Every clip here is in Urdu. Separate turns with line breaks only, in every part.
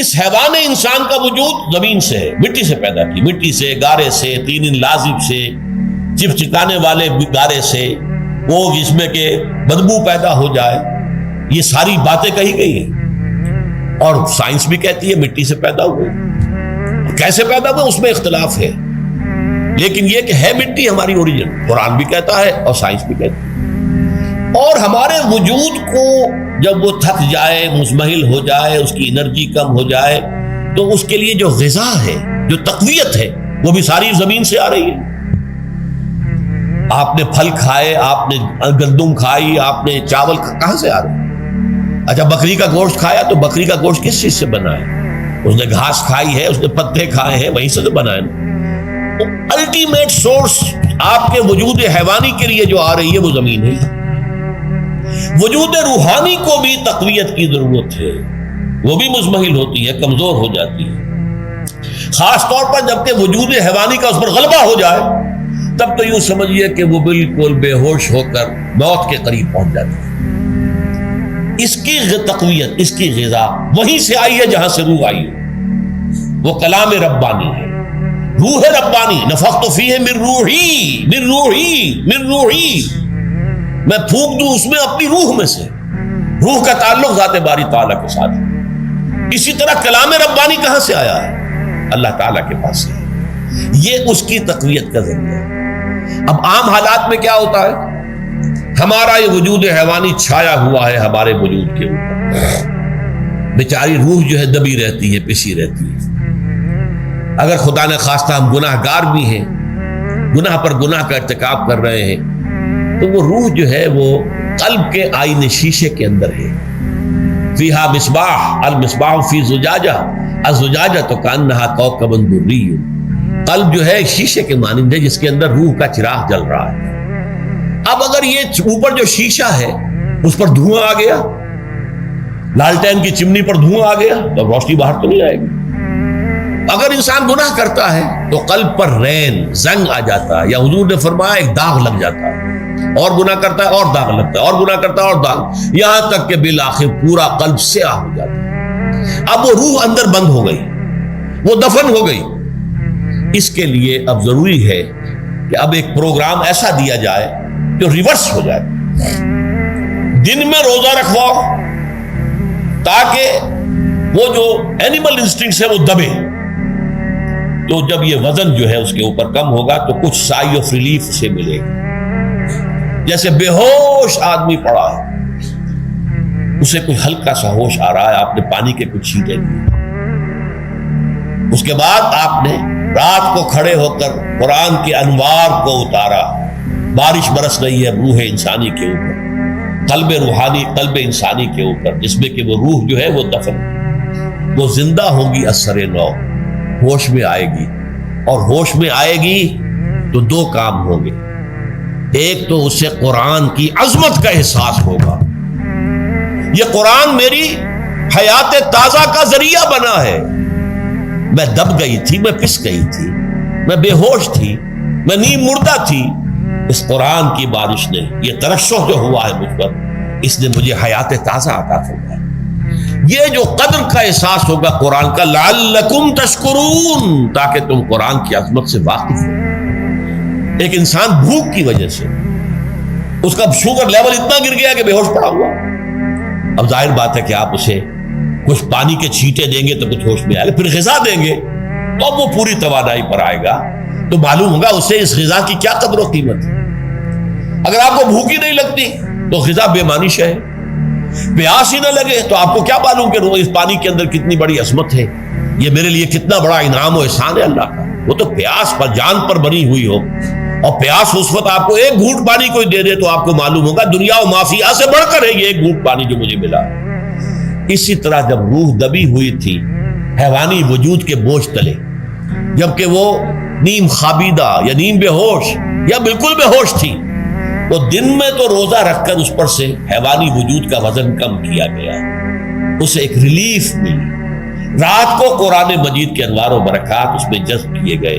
اس حیوان انسان کا وجود زمین سے ہے، مٹی سے پیدا کی، مٹی سے، گارے سے، طین لازب سے، چپچکانے والے گارے سے، وہ جس میں کہ بدبو پیدا ہو جائے، یہ ساری باتیں کہی گئی ہیں۔ اور سائنس بھی کہتی ہے مٹی سے پیدا ہوئے، کیسے پیدا ہوئے اس میں اختلاف ہے، لیکن یہ کہ ہے مٹی ہماری اوریجن، قرآن بھی کہتا ہے اور سائنس بھی کہتی ہے۔ اور ہمارے وجود کو جب وہ تھک جائے، مزمحل ہو جائے، اس کی انرجی کم ہو جائے، تو اس کے لیے جو غذا ہے، جو تقویت ہے، وہ بھی ساری زمین سے آ رہی ہے۔ آپ نے پھل کھائے، آپ نے گندم کھائی، آپ نے چاول کہاں سے آ رہے؟ اچھا بکری کا گوشت کھایا تو بکری کا گوشت کس چیز سے بنا ہے؟ اس نے گھاس کھائی ہے، اس نے پتے کھائے ہیں، وہیں سے تو بنا ہے۔ الٹیمیٹ سورس آپ کے وجود حیوانی کے لیے جو آ رہی ہے وہ زمین ہے۔ وجود روحانی کو بھی تقویت کی ضرورت ہے، وہ بھی مزمحل ہوتی ہے، کمزور ہو جاتی ہے، خاص طور پر جبکہ وجود حیوانی کا اس پر غلبہ ہو جائے، تب تو یوں سمجھیے کہ وہ بالکل بے ہوش ہو کر موت کے قریب پہنچ جاتی ہے۔ اس کی تقویت، اس کی غذا وہیں سے آئی ہے جہاں سے روح آئی ہے، وہ کلام ربانی ہے، روح ربانی۔ نفخت فیہ من روحی من روحی من روحی، میں پھونک دوں اس میں اپنی روح میں سے۔ روح کا تعلق ذات باری تعالیٰ کے ساتھ ہے۔ اسی طرح کلام ربانی کہاں سے آیا ہے؟ اللہ تعالیٰ کے پاس سے۔ یہ اس کی تقویت کا ذریعہ ہے۔ اب عام حالات میں کیا ہوتا ہے؟ ہمارا یہ وجود حیوانی چھایا ہوا ہے ہمارے وجود کے اوپر، بیچاری روح جو ہے دبی رہتی ہے، پسی رہتی ہے۔ اگر خدا نے خواستہ ہم گناہ گار بھی ہیں، گناہ پر گناہ کا ارتکاب کر رہے ہیں، تو وہ روح جو ہے وہ قلب کے آئینے شیشے کے اندر ہے۔ فیہا مصباح المصباح فی زجاجہ الزجاجہ تو کانہا کوکب دری۔ قلب جو ہے شیشے کے مانند ہے جس کے اندر روح کا چراغ جل رہا ہے۔ اب اگر یہ اوپر جو شیشہ ہے اس پر دھواں آ گیا، لالٹین کی چمنی پر دھواں آ گیا، تو روشنی باہر تو نہیں آئے گی۔ اگر انسان گناہ کرتا ہے تو قلب پر رین، زنگ آ جاتا ہے، یا حضور نے فرمایا ایک داغ لگ جاتا ہے، اور گناہ کرتا ہے اور داغ لگتا ہے، اور گناہ کرتا ہے اور داغ، یہاں تک کہ بالآخر پورا قلب سیاہ ہو جاتا ہے۔ اب وہ روح اندر بند ہو گئی، وہ دفن ہو گئی۔ اس کے لیے اب ضروری ہے کہ اب ایک پروگرام ایسا دیا جائے جو ریورس ہو جائے۔ دن میں روزہ رکھواؤ تاکہ وہ جو اینیمل انسٹنکٹس ہے وہ دبے، تو جب یہ وزن جو ہے اس کے اوپر کم ہوگا تو کچھ سائی آف ریلیف سے ملے گا۔ جیسے بے ہوش آدمی پڑا ہے، اسے کوئی ہلکا سا ہوش آ رہا ہے، آپ نے پانی کے کچھ چھینٹے لیے، اس کے بعد آپ نے رات کو کھڑے ہو کر قرآن کے انوار کو اتارا، بارش برس رہی ہے روح انسانی کے اوپر، قلب روحانی، قلب انسانی کے اوپر، جس میں کہ وہ روح جو ہے وہ دفن، وہ زندہ ہوگی اثر نو، ہوش میں آئے گی۔ اور ہوش میں آئے گی تو دو کام ہوں گے، ایک تو اسے قرآن کی عظمت کا احساس ہوگا، یہ قرآن میری حیات تازہ کا ذریعہ بنا ہے، میں دب گئی تھی، میں پس گئی تھی، میں بے ہوش تھی، میں نیم مردہ تھی، اس قرآن کی بارش نے، یہ ترشح جو ہوا ہے مجھ پر، اس نے مجھے حیات تازہ عطا فرمائی۔ یہ جو قدر کا احساس ہوگا قرآن کا، لعلکم تشکرون، تاکہ تم قرآن کی عظمت سے واقف ہو۔ ایک انسان بھوک کی وجہ سے اس کا شوگر لیول اتنا گر گیا کہ بے ہوش پڑا ہوا، اب ظاہر بات ہے کہ آپ اسے کچھ پانی کے چھینٹے دیں گے تو کچھ ہوش میں آئے گا، پھر غذا دیں گے تو اب وہ پوری توانائی پر آئے گا، تو معلوم ہوگا اسے اس غذا کی کیا قدر و قیمت ہے۔ اگر آپ کو بھوک ہی نہیں لگتی تو غذا بے معنی ہے، پیاس ہی نہ لگے تو آپ کو کیا معلوم کہ اس پانی کے اندر کتنی بڑی عظمت ہے، یہ میرے لیے کتنا بڑا انعام و احسان ہے اللہ کا۔ وہ تو پیاس پر، جان پر بنی ہوئی ہو، اور پیاس اس وقت آپ کو ایک گھونٹ پانی کوئی دے دے تو آپ کو معلوم ہوگا دنیا و مافیا سے بڑھ کر ہے یہ ایک گھونٹ پانی جو مجھے ملا۔ اسی طرح جب روح دبی ہوئی تھی حیوانی وجود کے بوجھ تلے، جبکہ وہ نیم خابیدہ یا نیم بے ہوش یا بالکل بے ہوش تھی، وہ دن میں تو روزہ رکھ کر اس پر سے حیوانی وجود کا وزن کم کیا گیا، اسے ایک ریلیف ملی۔ رات کو قرآن مجید کے انوار و برکات اس میں جذب کیے گئے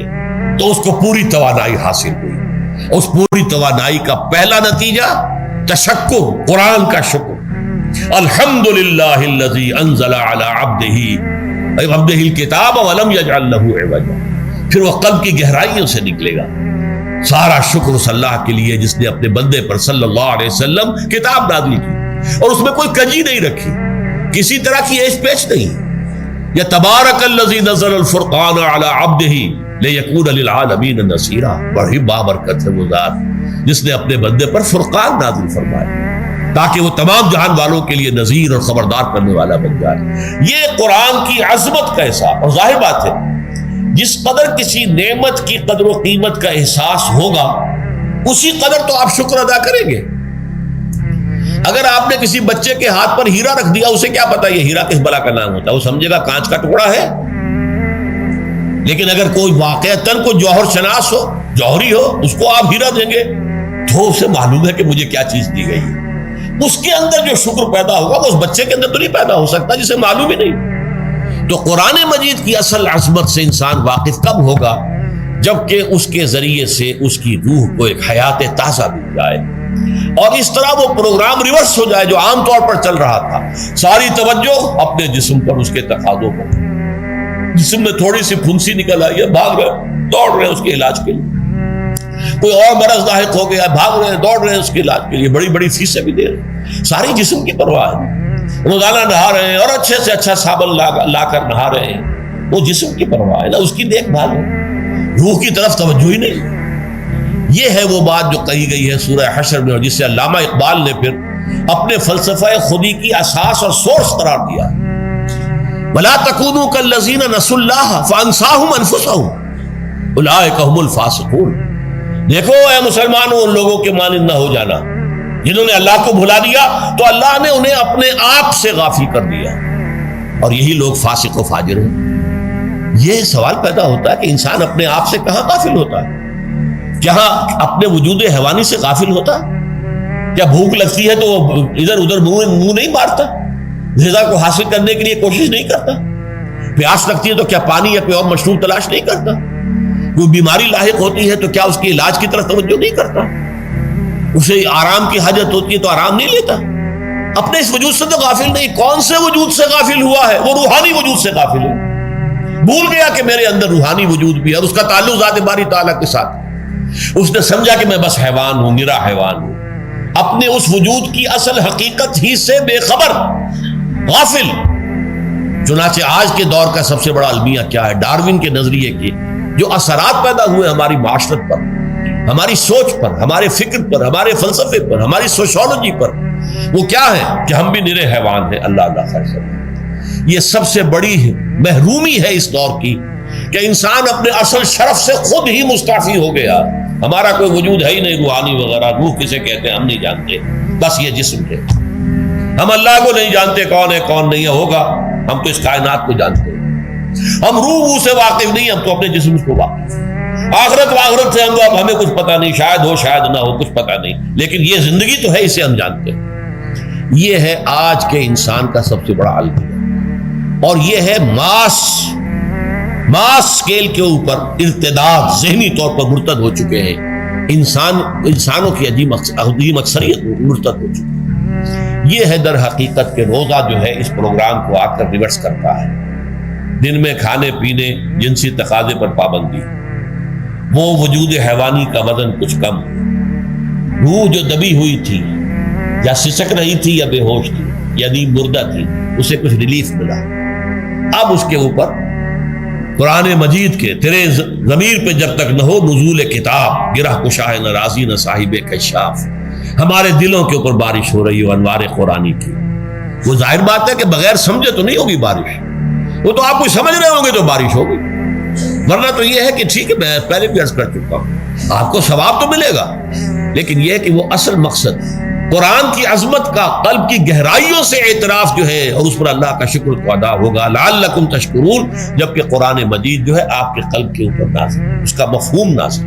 تو اس کو پوری توانائی حاصل ہوئی۔ اس پوری توانائی کا پہلا نتیجہ تشکر، قرآن کا شکر۔ الحمدللہ الذی انزل علی عبدہ عبدہ الکتاب ولم یجعل لہ عوجا، پھر وہ قلب کی گہرائیوں سے نکلے گا۔ سارا شکر اس اللہ کے لیے جس نے اپنے بندے پر صلی اللہ علیہ وسلم کتاب نازل کی اور اس میں کوئی کجی نہیں رکھی، کسی طرح کی ایش پیش نہیں۔ یا تبارک الذی نزل الفرقان علی عبدہ لیکون للعالمین نصیرا، بڑی بابرکت ہے وہ ذات جس نے اپنے بندے پر فرقان نازل فرمایا تاکہ وہ تمام جہان والوں کے لیے نذیر اور خبردار کرنے والا بن جائے۔ یہ قرآن کی عظمت کا احساس، اور ظاہر بات ہے جس قدر کسی نعمت کی قدر و قیمت کا احساس ہوگا اسی قدر تو آپ شکر ادا کریں گے۔ اگر آپ نے کسی بچے کے ہاتھ پر ہیرا رکھ دیا، اسے کیا پتا یہ ہیرا کس بلا کا نام ہوتا ہے، وہ سمجھے گا کانچ کا ٹکڑا ہے۔ لیکن اگر کوئی واقعتاً کوئی جوہر شناس ہو، جوہری ہو، اس کو آپ ہیرا دیں گے تو اسے معلوم ہے کہ مجھے کیا چیز دی گئی ہے۔ اس کے اندر جو شکر پیدا ہوگا وہ اس بچے کے اندر تو نہیں پیدا ہو سکتا جسے معلوم ہی نہیں۔ تو قرآن مجید کی اصل عظمت سے انسان واقف کب ہوگا؟ جبکہ اس کے ذریعے سے اس کی روح کو ایک حیات تازہ مل جائے اور اس طرح وہ پروگرام ریورس ہو جائے جو عام طور پر چل رہا تھا، ساری توجہ اپنے جسم پر، اس کے تقاضوں پر۔ جسم میں تھوڑی سی پھنسی نکل آئی ہے، بھاگ رہے دوڑ رہے اس کے علاج کے لیے، کوئی اور مرض لاحق ہو گیا، بھاگ رہے دوڑ رہے اس کے علاج کے لیے، بڑی بڑی فیسیں بھی دے رہے، ساری جسم کی پرواہ ہے۔ روزانہ نہا رہے ہیں اور اچھے سے اچھا صابن لا کر نہا رہے ہیں، وہ جسم کی پرواہ ہے نا، اس کی دیکھ بھال ہے، روح کی طرف توجہ ہی نہیں۔ یہ ہے وہ بات جو کہی گئی ہے سورہ حشر میں اور جسے علامہ اقبال نے پھر اپنے فلسفہ خودی کی اساس اور سورس قرار دیا۔ وَلَا تَكُونُوا كَالَّذِينَ نَسُوا اللَّهَ فَأَنسَاهُمْ أَنفُسَهُمْ أُولَٰئِكَ هُمُ الْفَاسِقُونَ۔ دیکھو اے مسلمانوں، ان لوگوں کے مانند نہ ہو جانا جنہوں نے اللہ کو بھلا دیا تو اللہ نے انہیں اپنے آپ سے غافل کر دیا، اور یہی لوگ فاسق و فاجر ہیں۔ یہ سوال پیدا ہوتا ہے کہ انسان اپنے آپ سے کہاں غافل ہوتا ہے؟ جہاں اپنے وجود حیوانی سے غافل ہوتا؟ کیا بھوک لگتی ہے تو ادھر ادھر منہ نہیں مارتا؟ غذا کو حاصل کرنے کے لیے کوشش نہیں کرتا؟ پیاس لگتی ہے تو کیا پانی یا کوئی اور مشروب تلاش نہیں کرتا؟ کوئی بیماری لاحق ہوتی ہے تو کیا اس کے علاج کی طرف توجہ نہیں کرتا؟ اسے آرام کی حاجت ہوتی ہے تو آرام نہیں لیتا؟ اپنے اس وجود سے تو غافل نہیں۔ کون سے وجود سے غافل ہوا ہے؟ وہ روحانی وجود سے غافل ہے۔ بھول گیا کہ میرے اندر روحانی وجود بھی ہے اور اس کا تعلق ذات باری تعالیٰ کے ساتھ۔ اس نے سمجھا کہ میں بس حیوان ہوں، نرا حیوان ہوں، اپنے اس وجود کی اصل حقیقت ہی سے بے خبر، غافل۔ چنانچہ آج کے دور کا سب سے بڑا المیہ کیا ہے؟ ڈاروین کے نظریے کے جو اثرات پیدا ہوئے ہماری معاشرت پر، ہماری سوچ پر، ہمارے فکر پر، ہمارے فلسفے پر، ہماری سوشولوجی پر، وہ کیا ہے کہ ہم بھی نرے حیوان ہیں۔ اللہ اللہ خیر سب، یہ سب سے بڑی محرومی ہے اس دور کی کہ انسان اپنے اصل شرف سے خود ہی مستعفی ہو گیا۔ ہمارا کوئی وجود ہے ہی نہیں، روحانی وغیرہ، روح کسے کہتے ہیں ہم نہیں جانتے، بس یہ جسم ہے۔ ہم اللہ کو نہیں جانتے کون ہے کون نہیں ہے، ہوگا ہم تو اس کائنات کو جانتے ہیں۔ ہم روح سے واقف نہیں، ہم تو اپنے جسم کو واقف۔ آخرت سے اب ہمیں کچھ پتہ نہیں، شاید ہو شاید نہ ہو، کچھ پتہ نہیں، لیکن یہ زندگی تو ہے، اسے ہم جانتے ہیں۔ یہ ہے آج کے انسان کا سب سے بڑا المیہ، اور یہ ہے ماس اسکیل کے اوپر ارتداد، ذہنی طور پر مرتد ہو چکے ہیں انسانوں کی عظیم اکثریت مرتد ہو چکی ہے۔ یہ ہے در حقیقت کہ روزہ جو ہے اس پروگرام کو آ کر ریورس کرتا ہے۔ دن میں کھانے پینے، جنسی تقاضے پر پابندی، وہ وجود حیوانی کا وزن کچھ کم، روح جو دبی ہوئی تھی یا سسک رہی تھی یا بے ہوش تھی یا نیند مردہ تھی، اسے کچھ ریلیف ملا۔ اب اس کے اوپر قرآن مجید کے تیرے ضمیر پہ جب تک نہ ہو نزول کتاب، گرہ کشاہ نہ رازی نہ صاحب کشاف، ہمارے دلوں کے اوپر بارش ہو رہی ہو انوار قرآنی کی۔ وہ ظاہر بات ہے کہ بغیر سمجھے تو نہیں ہوگی بارش، وہ تو آپ کچھ سمجھ رہے ہوں گے تو بارش ہوگی، ورنہ تو یہ ہے کہ ٹھیک ہے میں پہلے بھی عرض کر چکا ہوں، آپ کو ثواب تو ملے گا، لیکن یہ ہے کہ وہ اصل مقصد قرآن کی عظمت کا قلب کی گہرائیوں سے اعتراف جو ہے اور اس پر اللہ کا شکر تو ادا ہوگا، لعلکم تشکرون، جبکہ قرآن مجید جو ہے آپ کے قلب کے اوپر نازل، اس کا مفہوم نازل۔